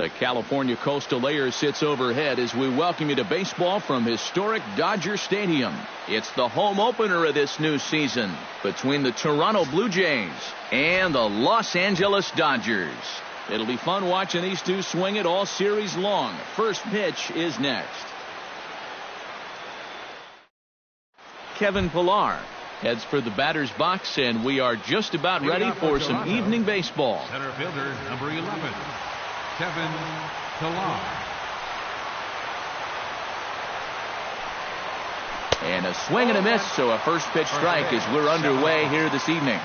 The California coastal air sits overhead as we welcome you to baseball from historic Dodger Stadium. It's the home opener of this new season between the Toronto Blue Jays and the Los Angeles Dodgers. It'll be fun watching these two swing it all series long. First pitch is next. Kevin Pillar heads for the batter's box, and we are just about ready for some evening baseball. Center fielder, number 11, Kevin Pillar. And a swing and a miss, so a first pitch strike as we're underway here this evening.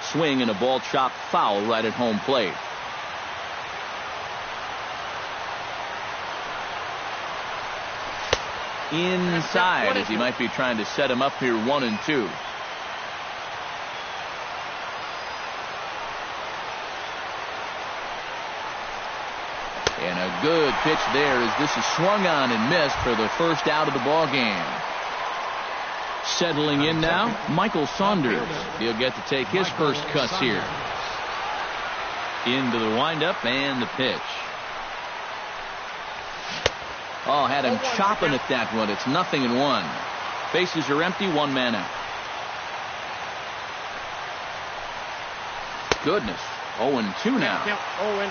Swing and a ball chopped foul right at home plate. Inside as he might be trying to set him up here 1-2. And a good pitch there as this is swung on and missed for the first out of the ball game. Settling in now, Michael Saunders. He'll get to take his first cuts here. Into the windup and the pitch. Oh, had him chopping at that one. It's 0-1. Bases are empty, one man out. Goodness. 0-2 now. Yep, 0-2.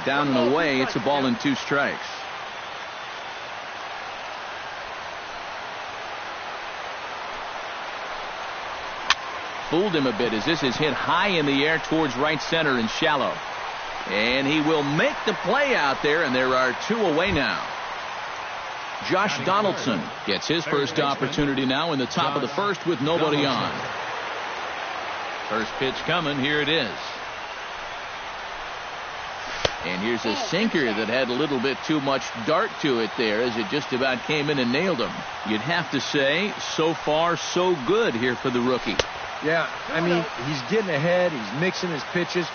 Down and away, it's a ball and 2 strikes. Fooled him a bit as this is hit high in the air towards right center and shallow. And he will make the play out there, and there are 2 away now. Josh Donaldson gets his first opportunity now in the top of the first with nobody on. First pitch coming. Here it is. And here's a sinker that had a little bit too much dart to it there as it just about came in and nailed him. You'd have to say so far so good here for the rookie. Yeah, I mean, he's getting ahead. He's mixing his pitches.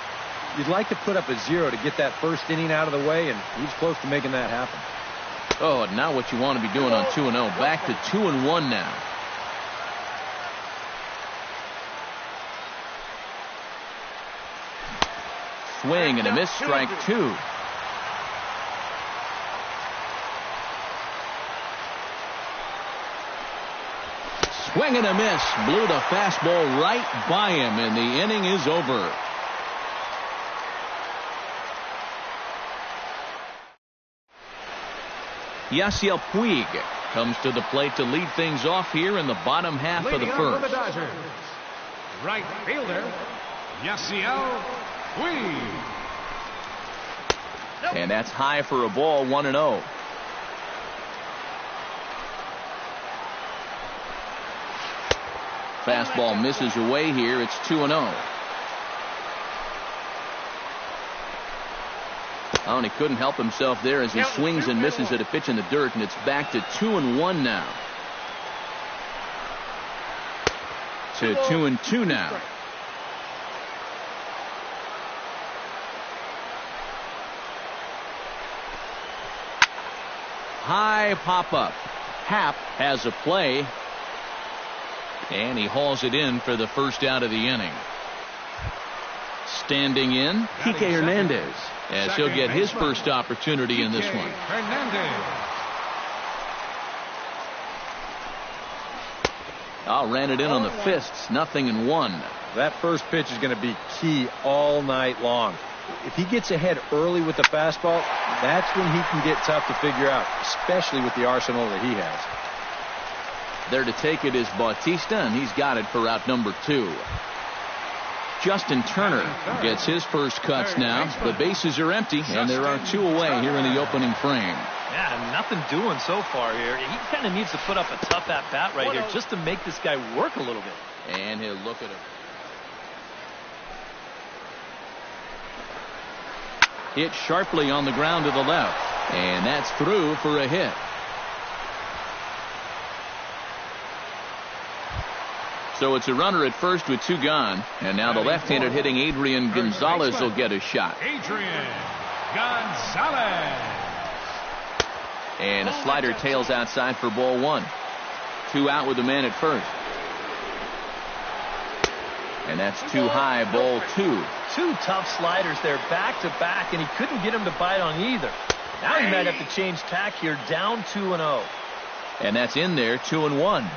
You'd like to put up a 0 to get that first inning out of the way, and he's close to making that happen. Oh, and now what you want to be doing on 2-0. Back to 2-1 now. Swing and a miss, strike 2. Swing and a miss. Blew the fastball right by him, and the inning is over. Yasiel Puig comes to the plate to lead things off here in the bottom half of the first. For the Dodgers, right fielder, Yasiel Puig. And that's high for a ball, 1-0. Fastball misses away here. It's 2-0. Oh, and he couldn't help himself there as he swings and misses at a pitch in the dirt, and it's back to 2-1 now. To 2-2 now. High pop-up. Happ has a play. And he hauls it in for the first out of the inning. Standing in, Kike Hernandez, as he'll get his first opportunity in this one. Ran it in on the fists, 0-1. That first pitch is going to be key all night long. If he gets ahead early with the fastball, that's when he can get tough to figure out, especially with the arsenal that he has. There to take it is Bautista, and he's got it for out number 2. Justin Turner gets his first cuts now. The bases are empty, and there are 2 away here in the opening frame. Yeah, nothing doing so far here. He kind of needs to put up a tough at-bat right here just to make this guy work a little bit. And he'll look at him. Hit sharply on the ground to the left, and that's through for a hit. So it's a runner at first with 2 gone, and now the left-handed hitting Adrian Gonzalez will get a shot. Adrian Gonzalez. And a slider tails outside for ball one. 2 out with the man at first. And that's too high, ball 2. 2 tough sliders there back to back, and he couldn't get him to bite on either. Now he might have to change tack here, down 2-0. And that's in there, 2-1.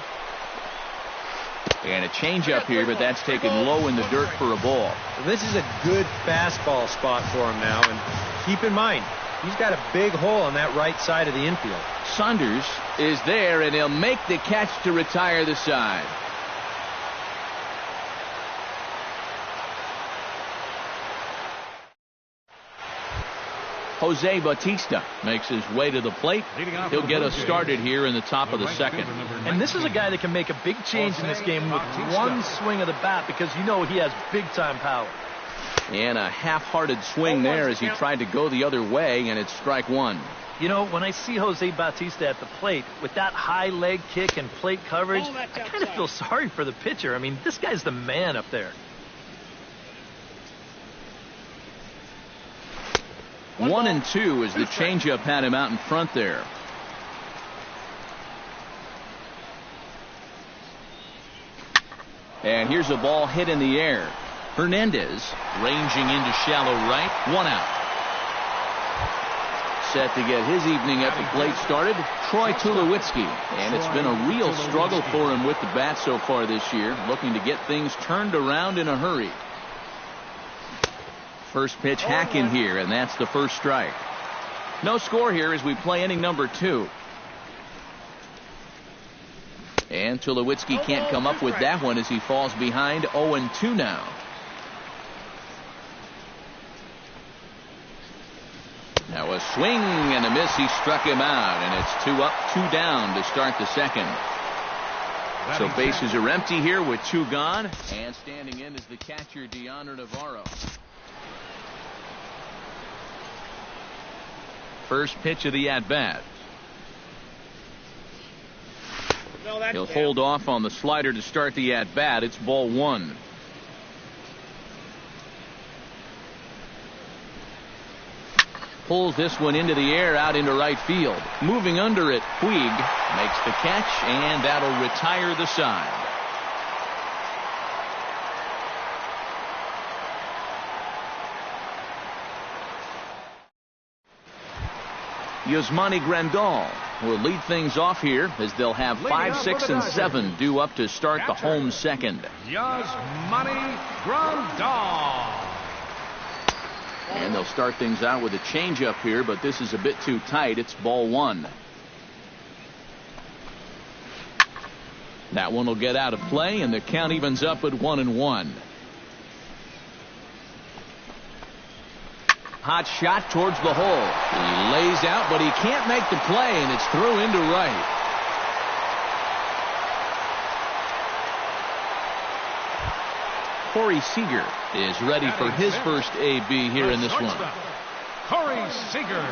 And a changeup here, but that's taken low in the dirt for a ball. This is a good fastball spot for him now, and keep in mind, he's got a big hole on that right side of the infield. Saunders is there, and he'll make the catch to retire the side. Jose Bautista makes his way to the plate. He'll get us started here in the top of the second. And this is a guy that can make a big change in this game with one swing of the bat, because you know he has big-time power. And a half-hearted swing there as he tried to go the other way, and it's strike one. You know, when I see Jose Bautista at the plate with that high leg kick and plate coverage, I kind of feel sorry for the pitcher. I mean, this guy's the man up there. 1-2 as the changeup had him out in front there. And here's a ball hit in the air. Hernandez ranging into shallow right. 1 out. Set to get his evening at the plate started, Troy Tulowitzki. And it's been a real struggle for him with the bat so far this year, looking to get things turned around in a hurry. First pitch hack in here, and that's the first strike. No score here as we play inning number 2. And Tulowitzki can't come up with that one as he falls behind 0-2 now. Now a swing and a miss. He struck him out, and it's 2 up, 2 down to start the second. So bases are empty here with 2 gone, and standing in is the catcher Deanna Navarro. First pitch of the at-bat. He'll hold off on the slider to start the at-bat. It's ball 1. Pulls this one into the air out into right field. Moving under it, Puig makes the catch, and that'll retire the side. Yasmani Grandal will lead things off here as they'll have 5, 6, and 7 due up to start the home second. Yasmani Grandal. And they'll start things out with a changeup here, but this is a bit too tight. It's ball 1. That one will get out of play, and the count evens up at 1-1. Hot shot towards the hole. He lays out, but he can't make the play, and it's through into right. Corey Seager is ready for his first AB here in this one. Corey Seager.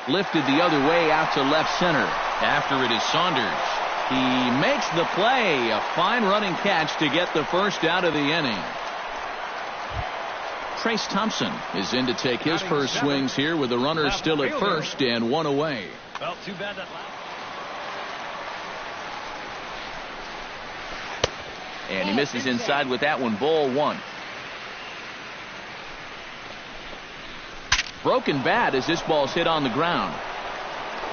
Lifted the other way out to left center. After it is Saunders. He makes the play. A fine running catch to get the first out of the inning. Trace Thompson is in to take his first swings here with the runner still at first and 1 away. Well, too bad that last. And he misses inside with that one. Ball 1. Broken bat as this ball's hit on the ground.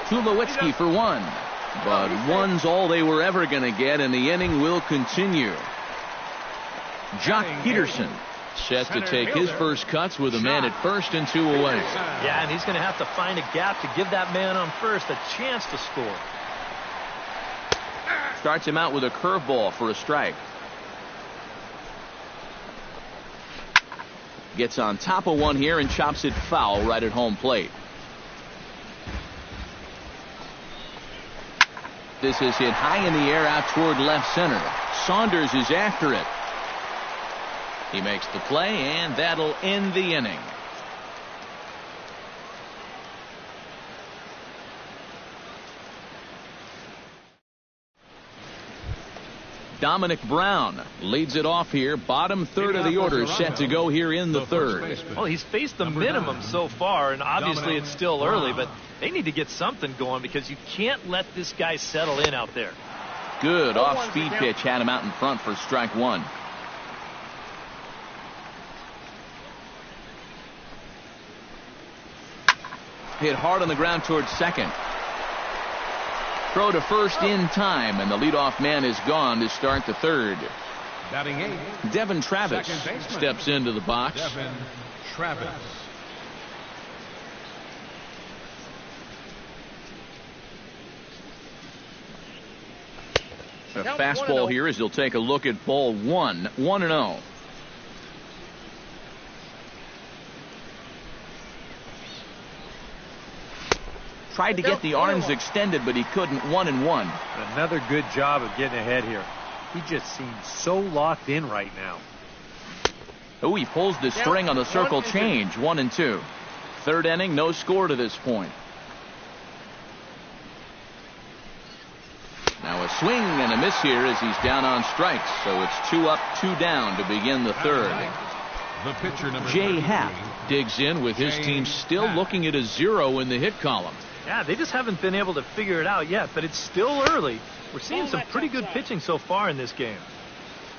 Tulowitzki for 1. But 1's all they were ever going to get, and the inning will continue. Jock Peterson set to take his first cuts with a man at first and 2 away. Yeah, and he's going to have to find a gap to give that man on first a chance to score. Starts him out with a curveball for a strike. Gets on top of one here and chops it foul right at home plate. This is hit high in the air out toward left center. Saunders is after it. He makes the play, and that'll end the inning. Dominic Brown leads it off here. Bottom third of the order set to go here in the third. Well, he's faced the minimum so far, and obviously it's still early, but they need to get something going because you can't let this guy settle in out there. Good off-speed pitch had him out in front for strike one. Hit hard on the ground towards second. Throw to first in time, and the leadoff man is gone to start the third. Batting 8. Devin Travis steps into the box. Devin Travis. A fastball here as he'll take a look at ball one. 1-0. Tried to get the arms extended, but he couldn't. 1-1. Another good job of getting ahead here. He just seems so locked in right now. Oh, he pulls the string on the circle change. 1-2. Third inning, no score to this point. Now a swing and a miss here as he's down on strikes. So it's 2 up, 2 down to begin the third. The pitcher, number Jay 13, Happ digs in with his team still looking at a 0 in the hit column. Yeah, they just haven't been able to figure it out yet, but it's still early. We're seeing some pretty good pitching so far in this game.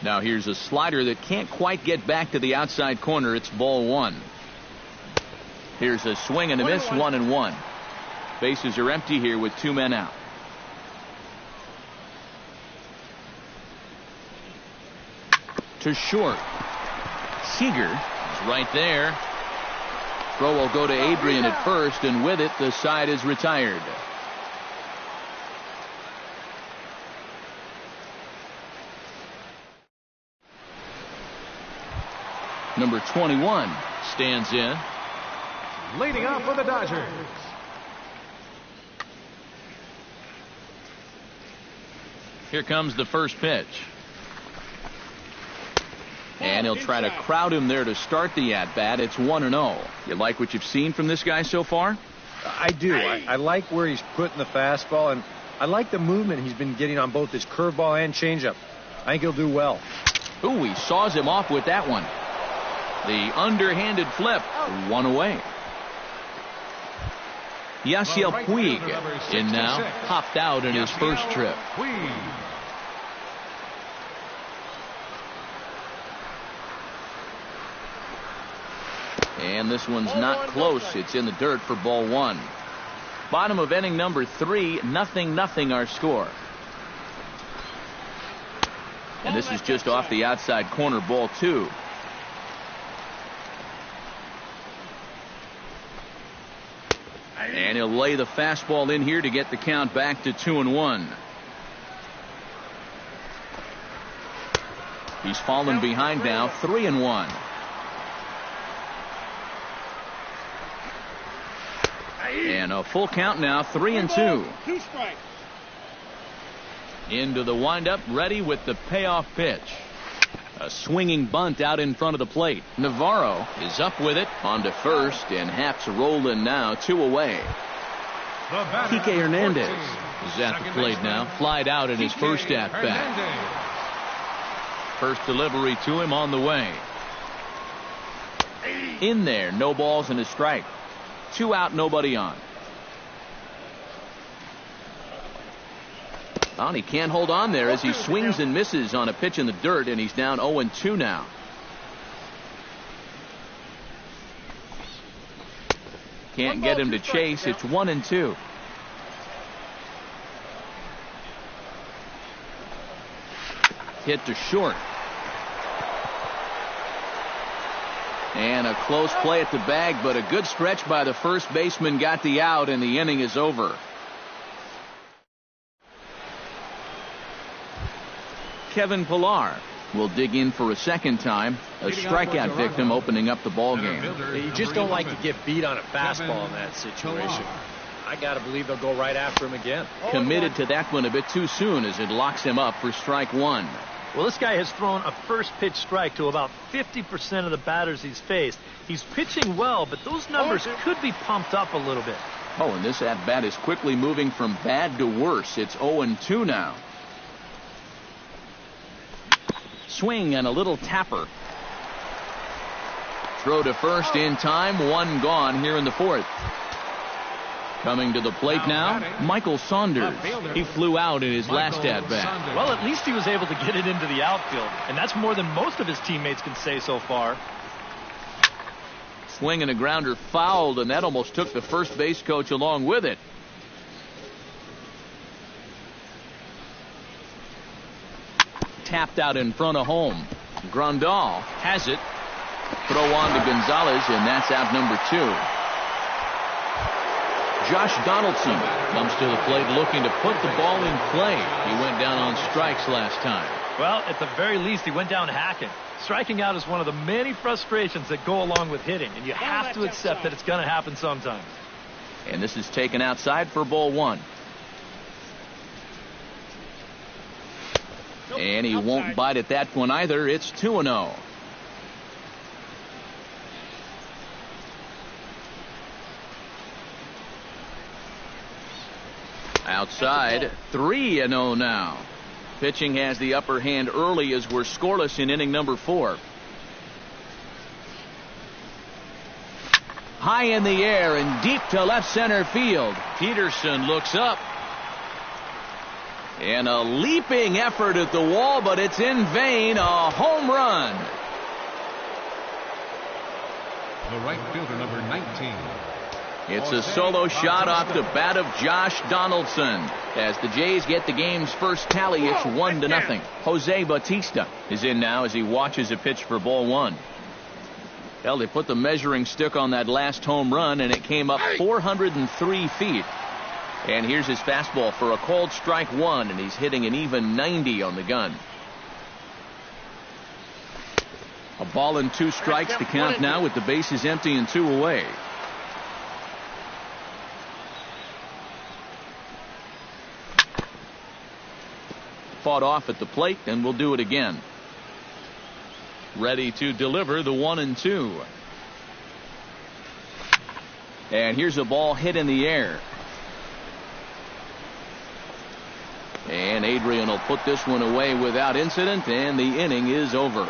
Now here's a slider that can't quite get back to the outside corner. It's ball one. Here's a swing and a miss. 1-1. Bases are empty here with 2 men out. To short. Seager is right there. Throw will go to Adrian at first, and with it, the side is retired. Number 21 stands in. leading off for the Dodgers. Here comes the first pitch. And he'll try to crowd him there to start the at-bat. It's 1-0. You like what you've seen from this guy so far? I do. I like where he's putting the fastball, and I like the movement he's been getting on both his curveball and changeup. I think he'll do well. Ooh, he saws him off with that one. The underhanded flip. One away. Yasiel Puig in now. Popped out in his first trip. And this one's not close. It's in the dirt for ball one. Bottom of inning number 3, 0-0 our score. And this is just off the outside corner, ball 2. And he'll lay the fastball in here to get the count back to 2-1. He's fallen behind now, 3-1. And a full count now, 3-2. Into the windup, ready with the payoff pitch. A swinging bunt out in front of the plate. Navarro is up with it onto first, and Happ's rolling now, 2 away. Kike Hernandez is at the plate now, flied out in his first at-bat. First delivery to him on the way. In there, no balls and a strike. 2 out, nobody on. Oh, and he can't hold on there as he swings and misses on a pitch in the dirt, and he's down 0-2 now. Can't get him to chase. It's 1-2. Hit to short. And a close play at the bag, but a good stretch by the first baseman got the out, and the inning is over. Kevin Pillar will dig in for a second time. A strikeout victim opening up the ball game. You just don't like to get beat on a fastball in that situation. I got to believe they'll go right after him again. Committed to that one a bit too soon as it locks him up for strike 1. Well, this guy has thrown a first pitch strike to about 50% of the batters he's faced. He's pitching well, but those numbers could be pumped up a little bit. Oh, and this at-bat is quickly moving from bad to worse. It's 0-2 now. Swing and a little tapper. Throw to first in time. One gone here in the fourth. Coming to the plate now, Michael Saunders. He flew out in his last at-bat. Well, at least he was able to get it into the outfield, and that's more than most of his teammates can say so far. Swing and a grounder fouled, and that almost took the first base coach along with it. Tapped out in front of home. Grandal has it. Throw on to Gonzalez, and that's out number 2. Josh Donaldson comes to the plate looking to put the ball in play. He went down on strikes last time. Well, at the very least, he went down hacking. Striking out is one of the many frustrations that go along with hitting, and you have to accept that it's going to happen sometimes. And this is taken outside for ball 1. And he won't bite at that one either. It's 2-0. Outside, 3-0 now. Pitching has the upper hand early as we're scoreless in inning number 4. High in the air and deep to left center field. Peterson looks up. And a leaping effort at the wall, but it's in vain. A home run. The right fielder, number 19. It's a solo shot off the bat of Josh Donaldson. As the Jays get the game's first tally, it's 1-0. Jose Bautista is in now as he watches a pitch for ball 1. Well, they put the measuring stick on that last home run, and it came up 403 feet. And here's his fastball for a called strike 1, and he's hitting an even 90 on the gun. A ball and 2 strikes to count now with the bases empty and 2 away. Fought off at the plate, and we'll do it again. Ready to deliver the 1-2. And here's a ball hit in the air. And Adrian will put this one away without incident, and the inning is over.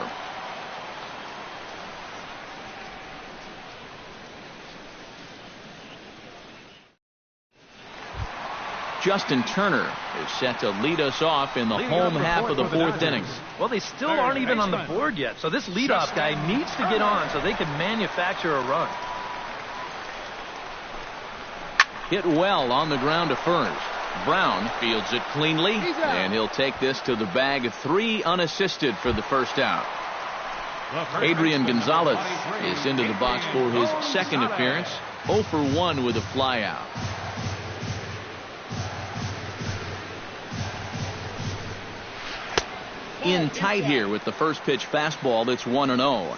Justin Turner is set to lead us off in the home half of the 4th inning. Well, they still aren't even on the board yet, so this leadoff guy needs to get on so they can manufacture a run. Hit well on the ground to first. Brown fields it cleanly, and he'll take this to the bag. 3 unassisted for the first out. Adrian Gonzalez is into the box for his second appearance. 0 for 1 with a flyout. In tight here with the first pitch fastball. It's 1-0.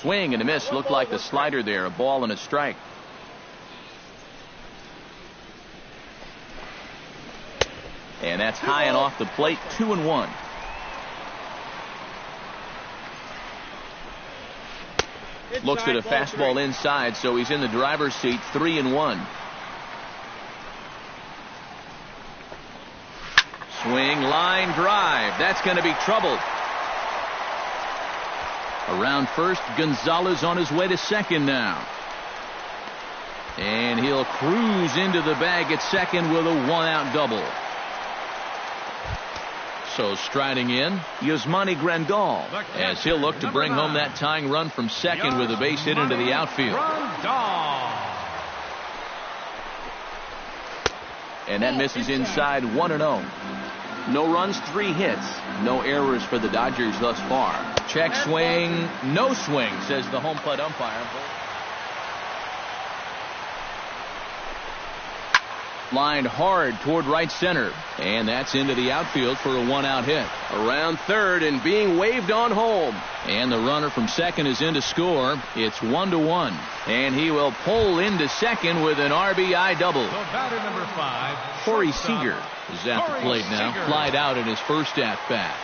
Swing and a miss. Looked like the slider there. A ball and a strike. And that's high and off the plate. 2-1. Looks at a fastball inside, so he's in the driver's seat. 3-1. Swing, line drive. That's going to be troubled. Around first, Gonzalez on his way to second now. And he'll cruise into the bag at second with a 1-out double. So striding in, Yasmani Grandal, as he'll look to bring home that tying run from second with a base hit into the outfield. And that misses inside. 1-0. No runs, 3 hits. No errors for the Dodgers thus far. Check swing. No swing, says the home plate umpire. Lined hard toward right center. And that's into the outfield for a 1-out hit. Around third and being waved on home. And the runner from second is in to score. It's 1-1. And he will pull into second with an RBI double. So batter number 5, Corey Seager is at the plate now. Flied out in his first at-bat.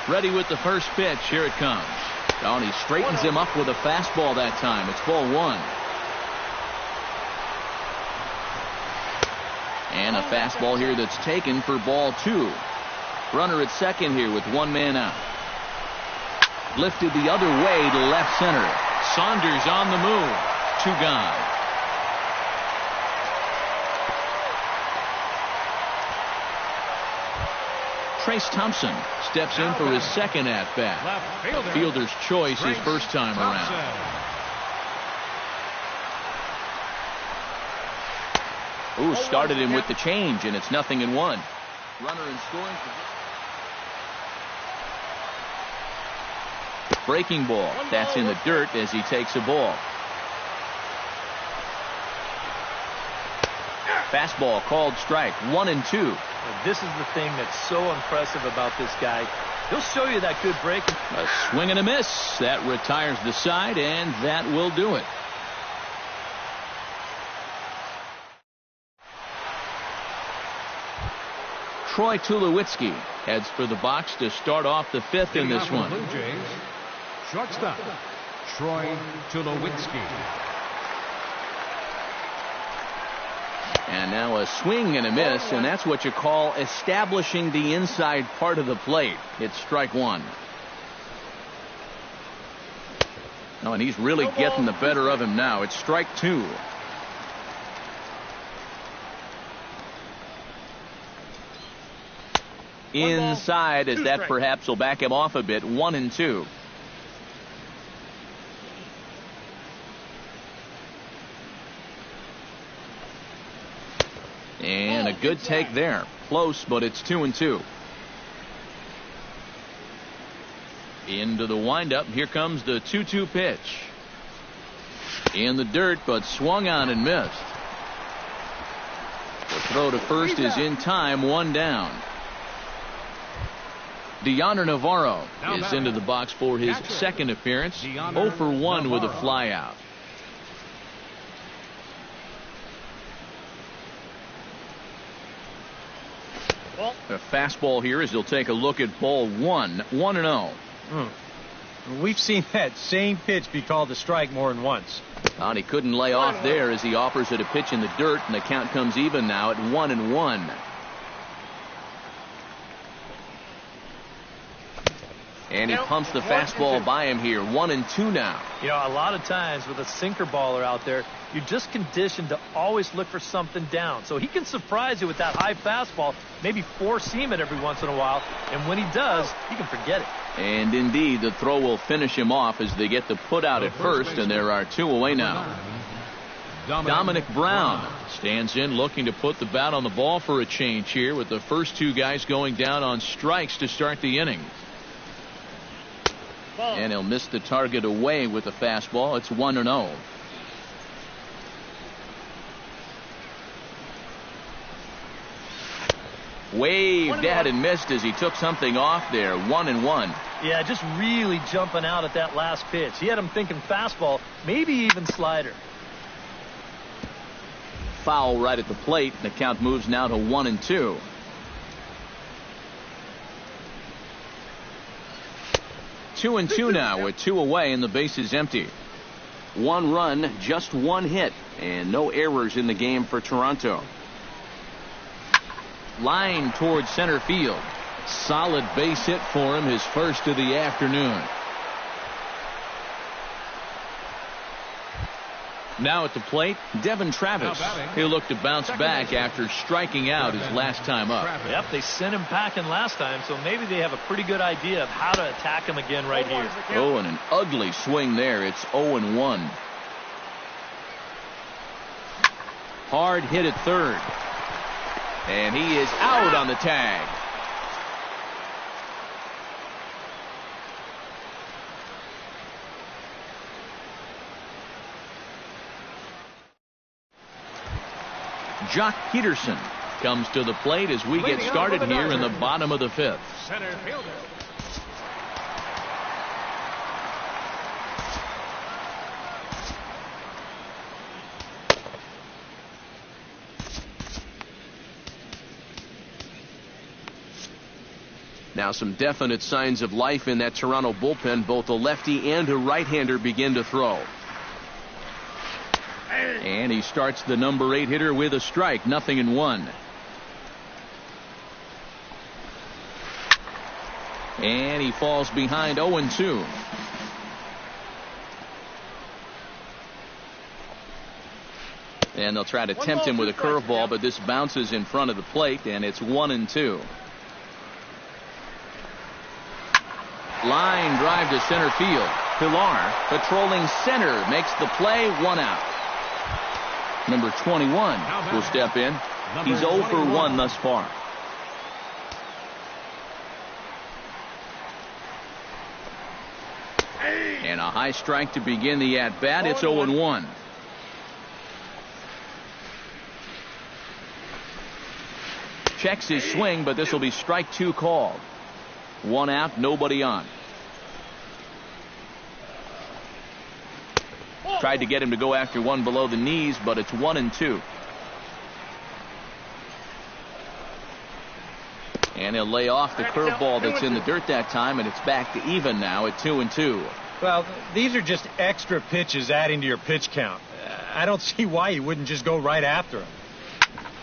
Ready with the first pitch. Here it comes. Oh, and he straightens him up with a fastball that time. It's ball one. And a fastball here that's taken for ball two. Runner at second here with one man out. Lifted the other way to left center. Saunders on the move. Two gone. Trace Thompson steps in for his second at-bat. Fielder's choice his first time around. Ooh, started him with the change, and it's 0-1. Runner in scoring position. Breaking ball. That's in the dirt as he takes a ball. Fastball called strike. 1-2. This is the thing that's so impressive about this guy. He'll show you that good break. A swing and a miss. That retires the side, and that will do it. Troy Tulowitzki heads for the box to start off the fifth in this one. Blue Jays, shortstop, Troy Tulowitzki. And now a swing and a miss, and that's what you call establishing the inside part of the plate. It's strike one. Oh, and he's really getting the better of him now. It's strike two. Inside, as that perhaps will back him off a bit. 1-2. And a good take there. Close, but it's 2-2. Into the windup. Here comes the 2-2 pitch. In the dirt, but swung on and missed. The throw to first is in time. One down. Deoner Navarro is into the box for his second appearance. 0 for 1 with a flyout. A fastball here as he'll take a look at ball one. 1-0. We've seen that same pitch be called a strike more than once. And he couldn't lay off there as he offers it a pitch in the dirt, and the count comes even now at 1-1. And he pumps the fastball by him here. 1-2 now. You know, a lot of times with a sinker baller out there, you're just conditioned to always look for something down. So he can surprise you with that high fastball, maybe four-seam it every once in a while. And when he does, you can forget it. And indeed, the throw will finish him off as they get the put out at first, and there are two away now. Dominic Brown stands in looking to put the bat on the ball for a change here, with the first two guys going down on strikes to start the inning. And he'll miss the target away with the fastball. It's 1-0. Waved at and missed as he took something off there. 1-1. Yeah, just really jumping out at that last pitch. He had him thinking fastball, maybe even slider. Foul right at the plate. The count moves now to 1-2. Two and two now with two away and the base is empty. One run, just one hit, and no errors in the game for Toronto. Line towards center field. Solid base hit for him, his first of the afternoon. Now at the plate, Devin Travis. He'll look to bounce back after striking out his last time up. Yep, they sent him packing last time, so maybe they have a pretty good idea of how to attack him again right here. Oh, and an ugly swing there. It's 0-1. Hard hit at third. And he is out on the tag. Jock Peterson comes to the plate as we get started here in the bottom of the fifth. Center fielder. Now some definite signs of life in that Toronto bullpen. Both a lefty and a right-hander begin to throw. And he starts the number 8 hitter with a strike. 0-1. And he falls behind 0-2. And they'll try to tempt him with a curveball, but this bounces in front of the plate, and it's 1-2. Line drive to center field. Pilar, patrolling center, makes the play. 1 out. Number 21 will step in. He's 0 for 1 thus far. And a high strike to begin the at-bat. It's 0-1. Checks his swing, but this will be strike 2 called. 1 out, nobody on. Tried to get him to go after one below the knees, but it's 1-2. And he'll lay off the curveball that's in the dirt that time, and it's back to even now at 2-2. Well, these are just extra pitches adding to your pitch count. I don't see why you wouldn't just go right after him.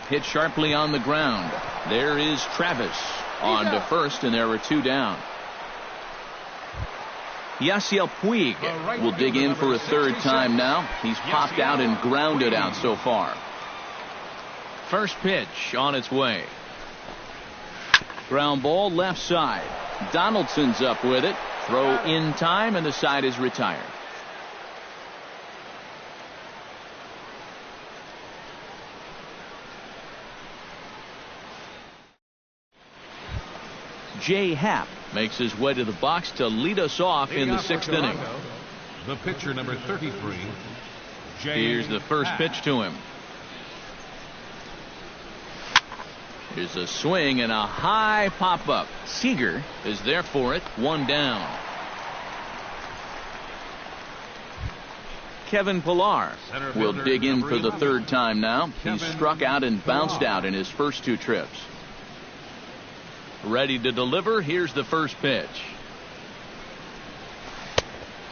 Hit sharply on the ground. There is Travis on to first, and there are 2 down. Yasiel Puig will dig in for a 3rd time now. He's popped out and grounded out so far. First pitch on its way. Ground ball left side. Donaldson's up with it. Throw in time, and the side is retired. Jay Happ makes his way to the box to lead us off in the 6th inning. The pitcher, number 33. Here's the first pitch to him. Here's a swing and a high pop-up. Seager is there for it. 1 down. Kevin Pilar will dig in for the 3rd time now. He's struck out and bounced out in his first 2 trips. Ready to deliver. Here's the first pitch.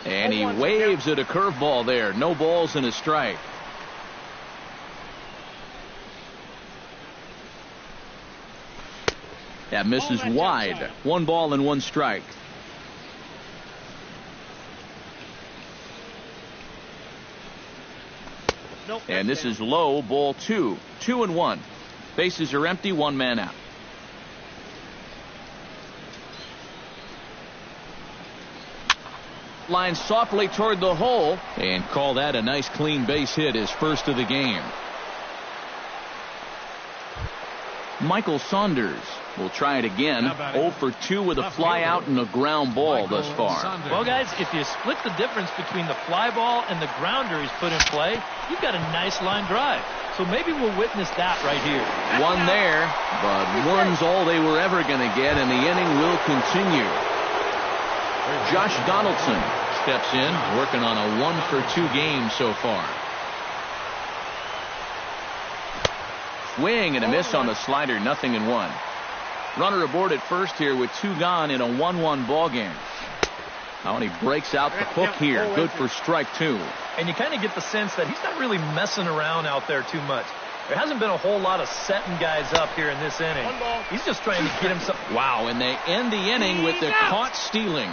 And he waves at a curveball there. No balls and a strike. That misses wide. 1 ball and 1 strike. And this is low, ball 2. 2-1. Bases are empty, 1 man out. Line softly toward the hole, and call that a nice clean base hit, his first of the game. Michael Saunders will try it again. 0 for 2 with a fly out and a ground ball thus far. Well, guys, if you split the difference between the fly ball and the grounder he's put in play, you've got a nice line drive. So maybe we'll witness that right here. 1 there, but 1's all they were ever going to get, and the inning will continue. Josh Donaldson steps in, working on a 1 for 2 game so far. Swing and a miss on the slider. 0-1. Runner aboard at first here with 2 gone in a 1-1 ball game. Now, and he breaks out the hook here. Good for strike 2. And you kind of get the sense that he's not really messing around out there too much. There hasn't been a whole lot of setting guys up here in this inning. He's just trying to get himself. Wow, and they end the inning with the caught stealing.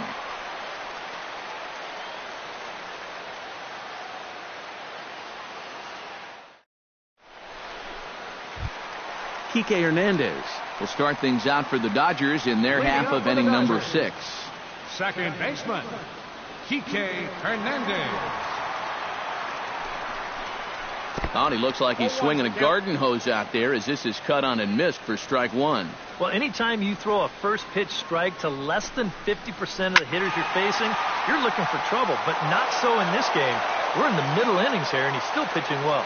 Kike Hernandez will start things out for the Dodgers in their half of inning number 6. Second baseman, Kike Hernandez. Oh, he looks like he's swinging a garden hose out there as this is cut on and missed for strike 1. Well, anytime you throw a first pitch strike to less than 50% of the hitters you're facing, you're looking for trouble, but not so in this game. We're in the middle innings here, and he's still pitching well.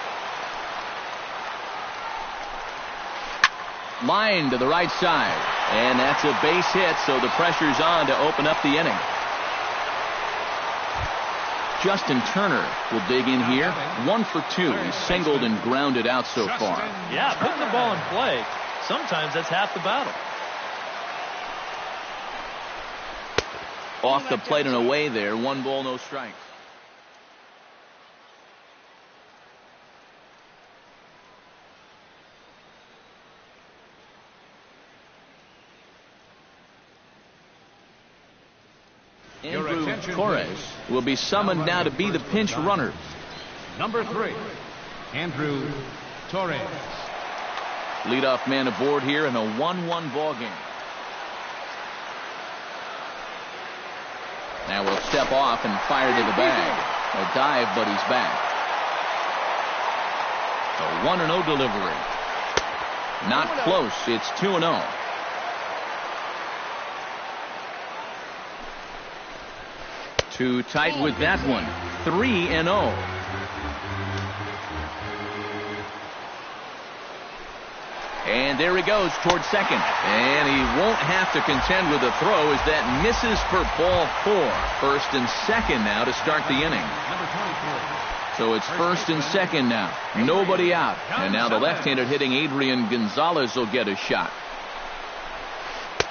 Line to the right side, and that's a base hit, so the pressure's on to open up the inning. Justin Turner will dig in here. 1 for 2. He's singled and grounded out so far. Yeah, putting the ball in play, sometimes that's half the battle. Off the plate and away there. 1 ball, no strikes. Andrew Torres will be summoned now to be the pinch runner. Number 3, Andrew Torres. Leadoff man aboard here in a 1-1 ball game. Now we'll step off and fire to the bag. A dive, but he's back. A 1-0 delivery. Not close. It's 2-0. Too tight with that one. 3-0. And there he goes towards second. And he won't have to contend with a throw as that misses for ball 4. First and second now to start the inning. So it's first and second now. Nobody out. And now the left-handed hitting Adrian Gonzalez will get a shot.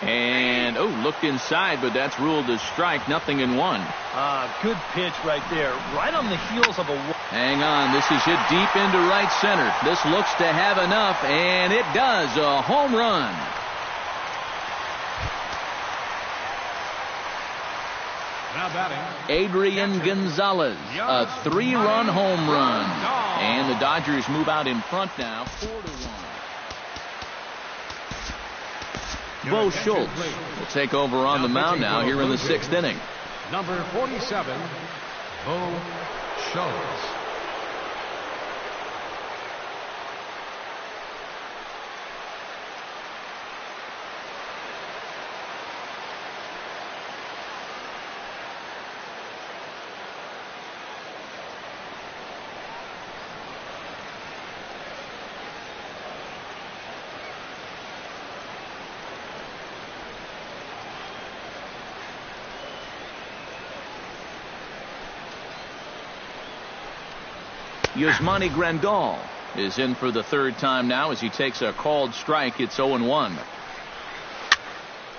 And, looked inside, but that's ruled as strike. 0-1. Good pitch right there. Right on the heels of a... Hang on. This is hit deep into right center. This looks to have enough, and it does. A home run. Now batting, Adrian Gonzalez. A 3-run home run. And the Dodgers move out in front now. 4-1. Bo Schultz will take over on the mound now here in the 6th inning. Number 47, Bo Schultz. Yasmani Grandal is in for the 3rd time now as he takes a called strike. It's 0-1.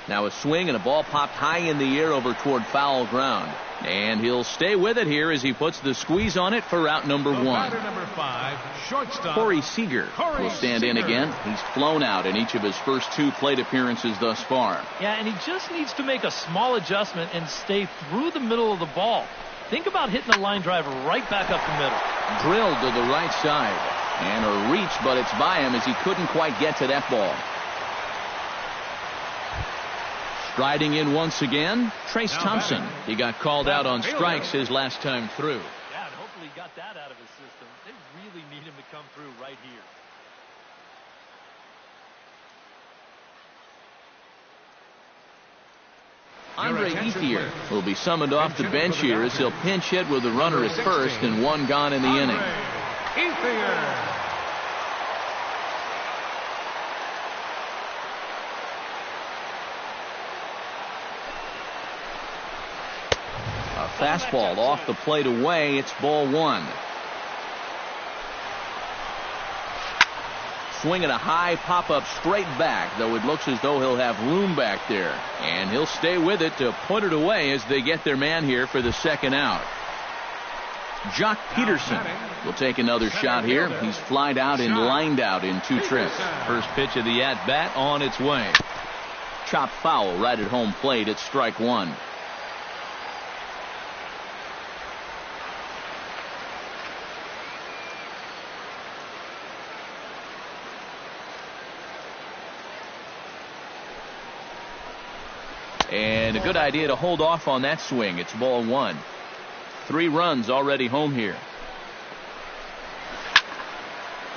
Now a swing and a ball popped high in the air over toward foul ground. And he'll stay with it here as he puts the squeeze on it for out number 1. Number 5, shortstop Corey Seager will stand in again. He's flown out in each of his first 2 plate appearances thus far. Yeah, and he just needs to make a small adjustment and stay through the middle of the ball. Think about hitting a line drive right back up the middle. Drilled to the right side. And a reach, but it's by him as he couldn't quite get to that ball. Striding in once again, Trace Thompson. He got called out on strikes his last time through. Yeah, and hopefully he got that out of his system. They really need him to come through right here. Andre Ethier will be summoned off the bench here as he'll pinch hit with a runner at first and 1 gone in the inning. Ethier. A fastball off the plate away. It's ball 1. Swinging a high pop-up straight back, though it looks as though he'll have room back there. And he'll stay with it to put it away as they get their man here for the 2nd out. Jock Peterson will take another shot here. He's flied out and lined out in 2 trips. First pitch of the at-bat on its way. Chopped foul right at home plate. It's strike 1. And a good idea to hold off on that swing. It's ball 1. 3 runs already home here.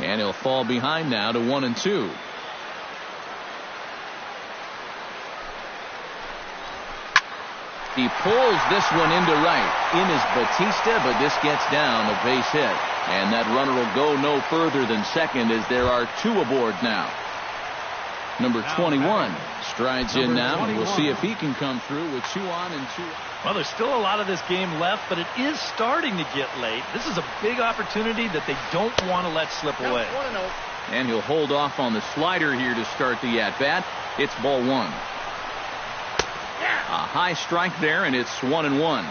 And he'll fall behind now to 1-2. He pulls this one into right. In is Batista, but this gets down, a base hit. And that runner will go no further than second as there are 2 aboard now. Number 21 strides in now, and we'll see if he can come through with 2 on and 2 out. Well, there's still a lot of this game left, but it is starting to get late. This is a big opportunity that they don't want to let slip away. And he'll hold off on the slider here to start the at-bat. It's ball 1. A high strike there, and it's 1-1.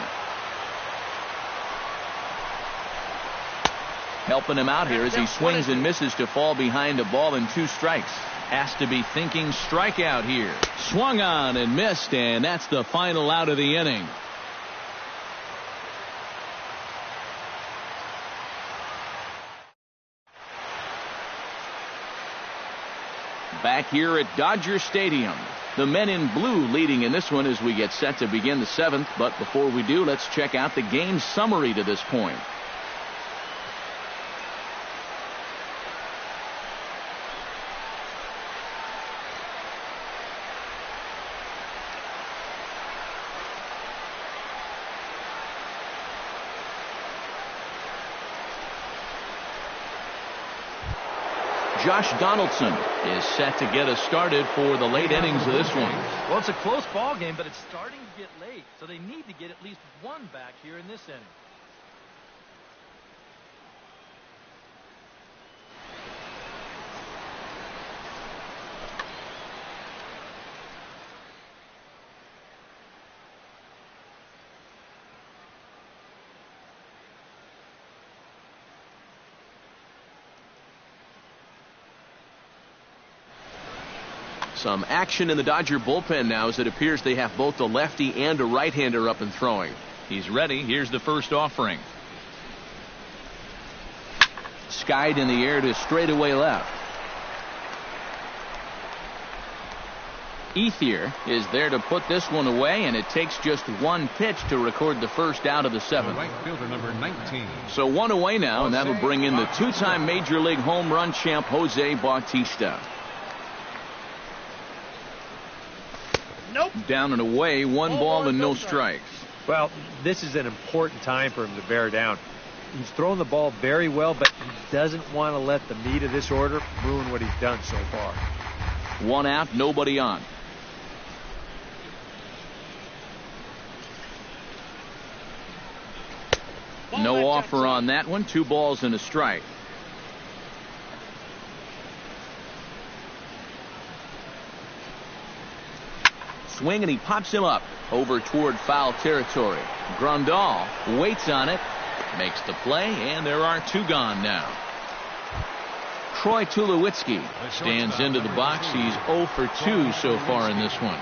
Helping him out here as he swings and misses to fall behind a ball and 2 strikes. Has to be thinking strikeout here. Swung on and missed, and that's the final out of the inning. Back here at Dodger Stadium, the men in blue leading in this one as we get set to begin the 7th. But before we do, let's check out the game summary to this point. Josh Donaldson is set to get us started for the late innings of this one. Well, it's a close ball game, but it's starting to get late, so they need to get at least one back here in this inning. Some action in the Dodger bullpen now as it appears they have both a lefty and a right-hander up and throwing. He's ready. Here's the first offering. Skied in the air to straightaway left. Ethier is there to put this one away, and it takes just one pitch to record the first out of the 7th. Right fielder number 19. So 1 away now, and that'll bring in the 2-time Major League home run champ Jose Bautista. Nope. Down and away, 1 ball and no strikes. Well, this is an important time for him to bear down. He's thrown the ball very well, but he doesn't want to let the meat of this order ruin what he's done so far. 1 out, nobody on. No offer on that one. 2 balls and a strike. Swing, and he pops him up over toward foul territory. Grandal waits on it, makes the play, and there are 2 gone now. Troy Tulowitzki stands into the box. He's 0 for 2 so far in this one.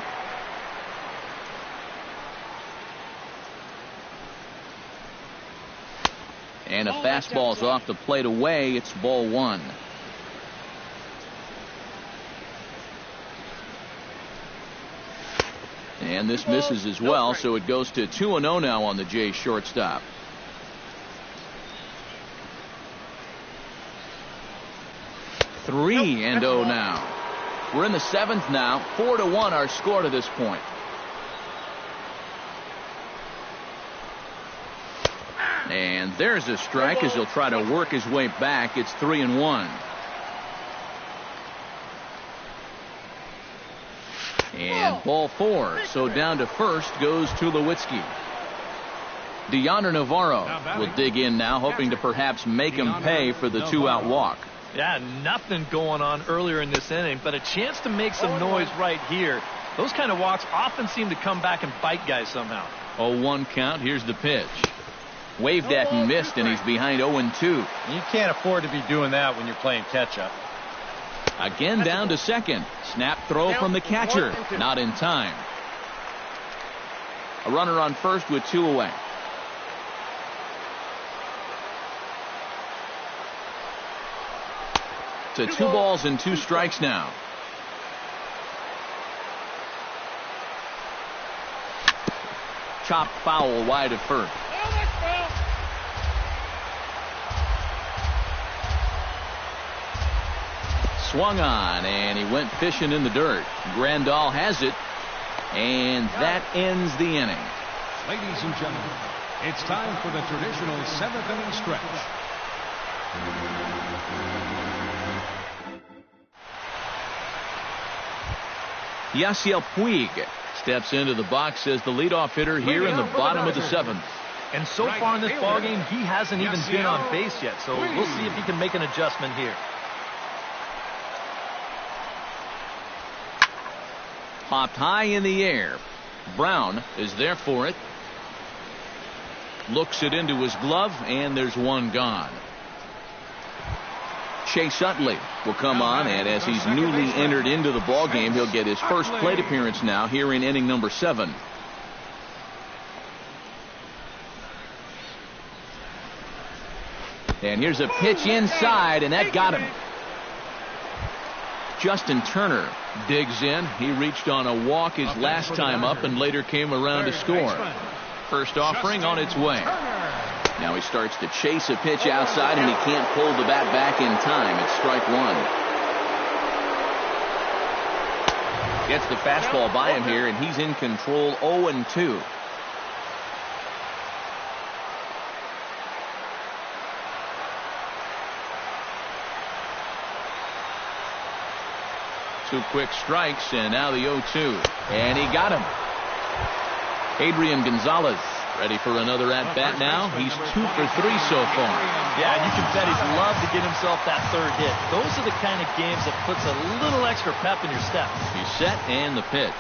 And a fastball's off the plate away. It's ball 1. And this misses as well, so it goes to 2-0 now on the Jays shortstop. Three and 0 now. We're in the 7th now. 4-1 our score to this point. And there's a strike as he'll try to work his way back. It's 3-1. And ball 4. So down to first goes Tulowitzki. DeYonder Navarro will dig in now, hoping to perhaps make him pay for the 2-out walk. Yeah, nothing going on earlier in this inning, but a chance to make some noise right here. Those kind of walks often seem to come back and bite guys somehow. 0-1 count. Here's the pitch. Waved at and missed, and he's behind 0-2. You can't afford to be doing that when you're playing catch-up. Again down to second. Snap throw from the catcher. Not in time. A runner on first with 2 away. To 2 balls and 2 strikes now. Chopped foul wide of first. Swung on, and he went fishing in the dirt. Grandal has it, and that ends the inning. Ladies and gentlemen, it's time for the traditional 7th inning stretch. Yasiel Puig steps into the box as the leadoff hitter here in the bottom of the 7th. And so far in this ballgame, he hasn't even been on base yet, so we'll see if he can make an adjustment here. Popped high in the air. Brown is there for it. Looks it into his glove, and there's one gone. Chase Utley will come on, and as he's newly entered into the ball game, he'll get his first plate appearance now here in inning number 7. And here's a pitch inside, and that got him. Justin Turner digs in. He reached on a walk his last time up and later came around to score. First offering on its way. Now he starts to chase a pitch outside, and he can't pull the bat back in time. It's strike one. Gets the fastball by him here, and he's in control 0-2. Two quick strikes, and now the 0-2. And he got him. Adrian Gonzalez ready for another at-bat now. He's 2 for 3 so far. Yeah, and you can bet he'd love to get himself that third hit. Those are the kind of games that puts a little extra pep in your step. He's set, and the pitch.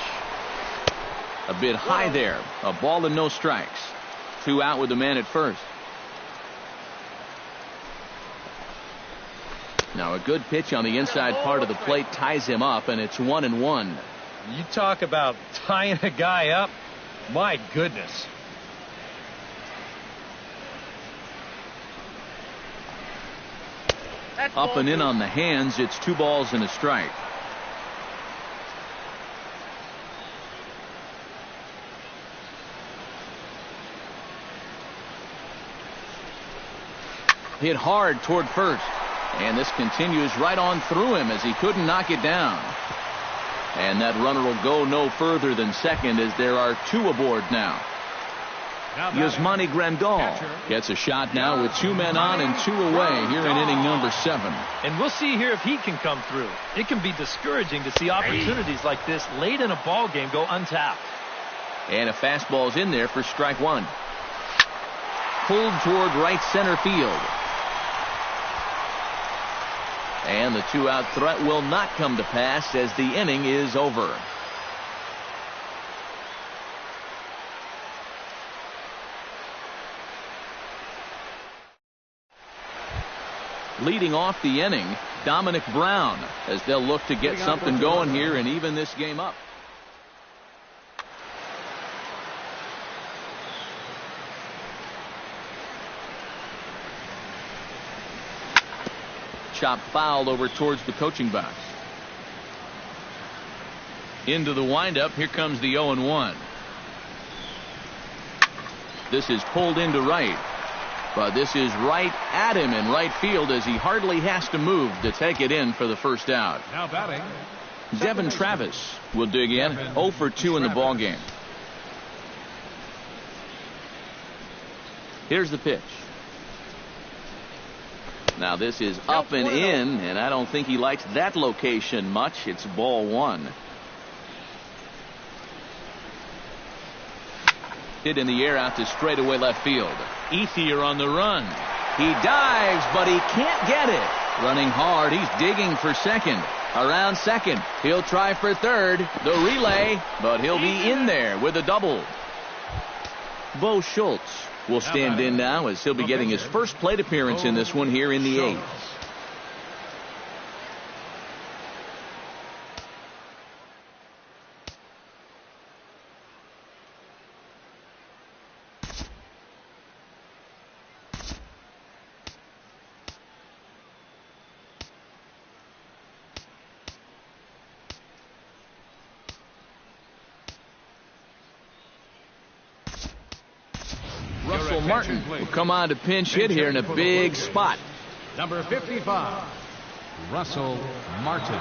A bit high there. A ball and no strikes. 2 out with the man at first. Now a good pitch on the inside part of the plate ties him up, and it's 1-1. You talk about tying a guy up. My goodness. Up and in on the hands. It's 2 balls and a strike. Hit hard toward first. And this continues right on through him as he couldn't knock it down. And that runner will go no further than second as there are 2 aboard now. Yasmani Grandal gets a shot now with 2 men on and 2 away here in inning number 7. And we'll see here if he can come through. It can be discouraging to see opportunities like this late in a ball game go untapped. And a fastball's in there for strike 1. Pulled toward right center field. And the 2-out threat will not come to pass as the inning is over. Leading off the inning, Dominic Brown, as they'll look to get something going here and even this game up. Chop foul over towards the coaching box. Into the windup. Here comes the 0-1. This is pulled into right. But this is right at him in right field as he hardly has to move to take it in for the first out. Now batting, Devin Travis will dig in. 0 for 2 in the ball game. Here's the pitch. Now this is up and in, and I don't think he likes that location much. It's ball 1. Hit in the air out to straightaway left field. Ethier on the run. He dives, but he can't get it. Running hard, he's digging for second. Around second, he'll try for third. The relay, but he'll be in there with a double. Bo Schultz will stand in now as he'll be getting his first plate appearance in this one here in the 8th. Martin will come on to pinch hit here in a big spot. Number 55, Russell Martin.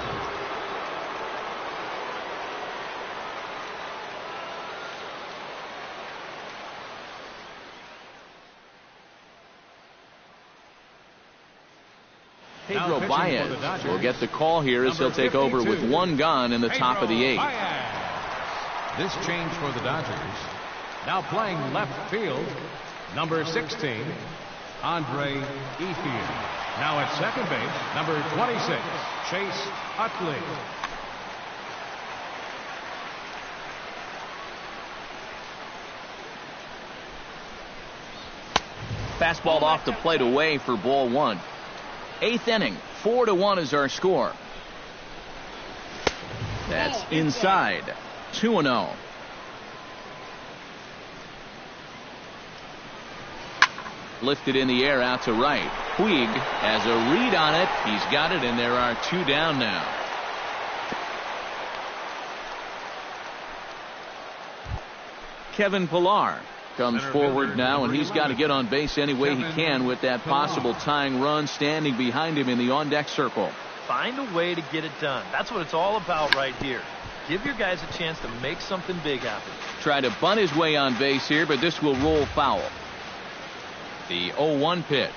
Pedro Baez will get the call here as he'll take over with 1 gone in the top of the 8th. This change for the Dodgers. Now playing left field, number 16, Andre Ethier. Now at second base, number 26, Chase Utley. Fastball off the plate away for ball one. Eighth inning, 4-1 is our score. That's inside. 2-0. Lifted in the air out to right. Puig has a read on it. He's got it, and there are two down now. Kevin Pillar comes forward now, and he's got to get on base any way he can with that possible tying run standing behind him in the on-deck circle. Find a way to get it done. That's what it's all about right here. Give your guys a chance to make something big happen. Try to bunt his way on base here, but this will roll foul. The 0-1 pitch.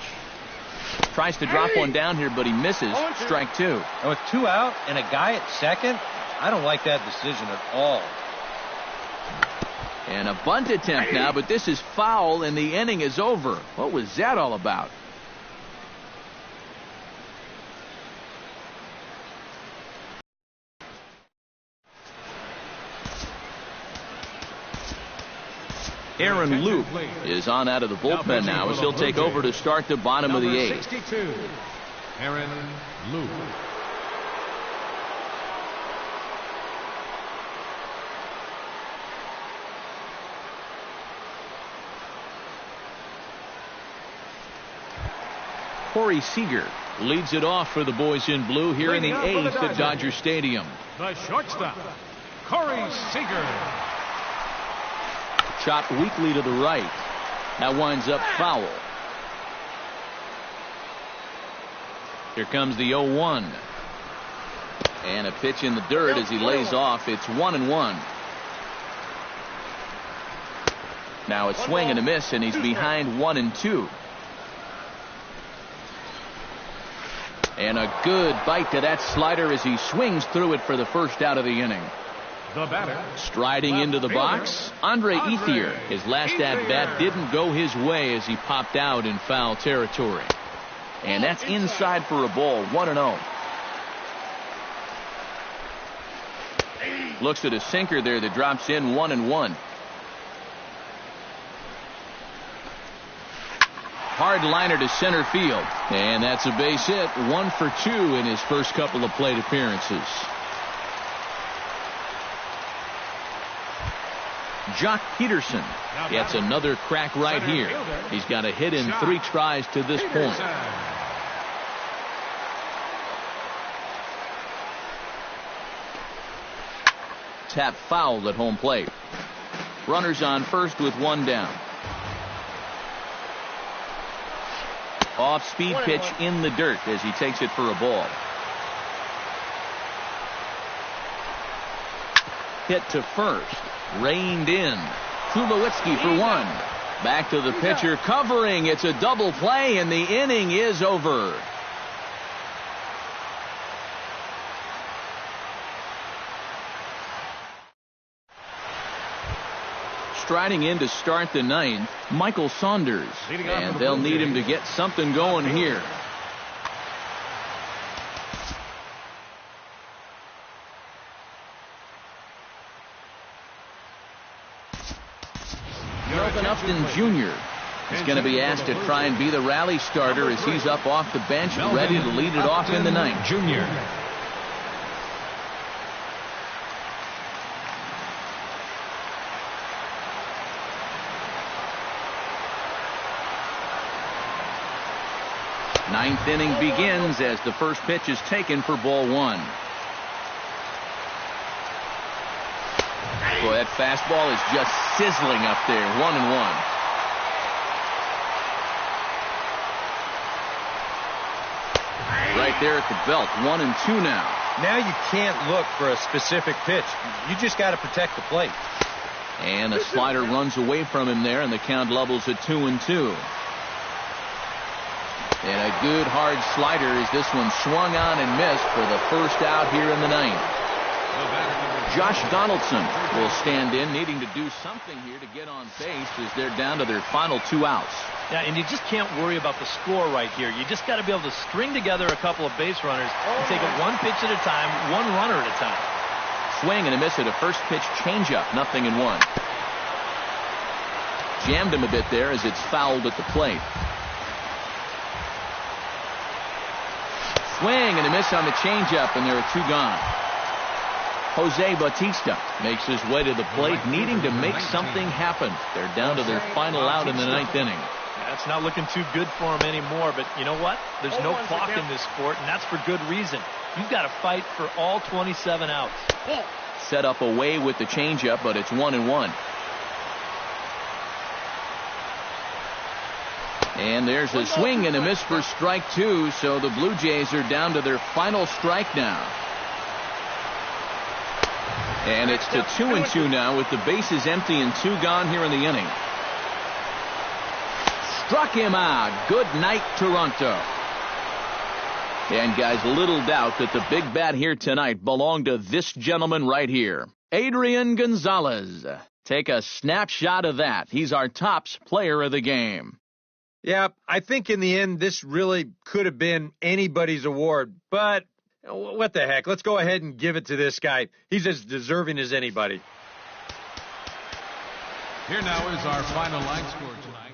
Tries to drop one down here, but he misses. Strike two. And with two out and a guy at second, I don't like that decision at all. And a bunt attempt now, but this is foul, and the inning is over. What was that all about? Aaron Luke is on out of the bullpen now as he'll take over to start the bottom of the eighth. 62, Aaron Luke. Corey Seager leads it off for the boys in blue here in the eighth at Dodger Stadium. The shortstop, Corey Seager. Chopped weakly to the right. That winds up foul. Here comes the 0-1. And a pitch in the dirt as he lays off. It's 1-1. Now a swing and a miss, and he's behind 1-2. And a good bite to that slider as he swings through it for the first out of the inning. The batter, striding into the box, Andre Ethier. His last at-bat didn't go his way as he popped out in foul territory. And that's inside for a ball, 1-0. Looks at a sinker there that drops in, 1-1. Hard liner to center field. And that's a base hit, 1 for 2 in his first couple of plate appearances. Jock Peterson gets another crack right here. He's got a hit in 3 tries to this point. Tap fouled at home plate. Runners on first with 1 down. Off-speed pitch in the dirt as he takes it for a ball. Hit to first. Reined in. Tulowitzki for 1. Back to the pitcher covering. It's a double play, and the inning is over. Striding in to start the ninth, Michael Saunders. And they'll need him to get something going here. Melvin Upton Jr. is going to be asked to try and be the rally starter as he's up off the bench, ready to lead it off in the ninth. Jr. Ninth inning begins as the first pitch is taken for ball 1. Boy, that fastball is just sizzling up there. 1-1. Right there at the belt. 1-2 now. Now you can't look for a specific pitch. You just got to protect the plate. And a slider runs away from him there, and the count levels at 2-2. And a good hard slider as this one swung on and missed for the first out here in the ninth. Josh Donaldson will stand in, needing to do something here to get on base as they're down to their final 2 outs. Yeah, and you just can't worry about the score right here. You just got to be able to string together a couple of base runners and take it 1 pitch at a time, 1 runner at a time. Swing and a miss at a first pitch changeup, 0-1. Jammed him a bit there as it's fouled at the plate. swing and a miss on the changeup, and there are 2 gone. Jose Bautista makes his way to the plate, needing to make something happen. They're down to their final out in the 9th inning. That's not looking too good for him anymore, but you know what? There's no clock in this sport, and that's for good reason. You've got to fight for all 27 outs. Set up away with the changeup, but it's 1-1. And there's a swing and a miss for strike 2, so the Blue Jays are down to their final strike now. And it's to 2-2 now with the bases empty and 2 gone here in the inning. Struck him out. Good night, Toronto. And guys, little doubt that the big bat here tonight belonged to this gentleman right here, Adrian Gonzalez. Take a snapshot of that. He's our tops player of the game. Yeah, I think in the end, this really could have been anybody's award, but what the heck? Let's go ahead and give it to this guy. He's as deserving as anybody. Here now is our final line score tonight.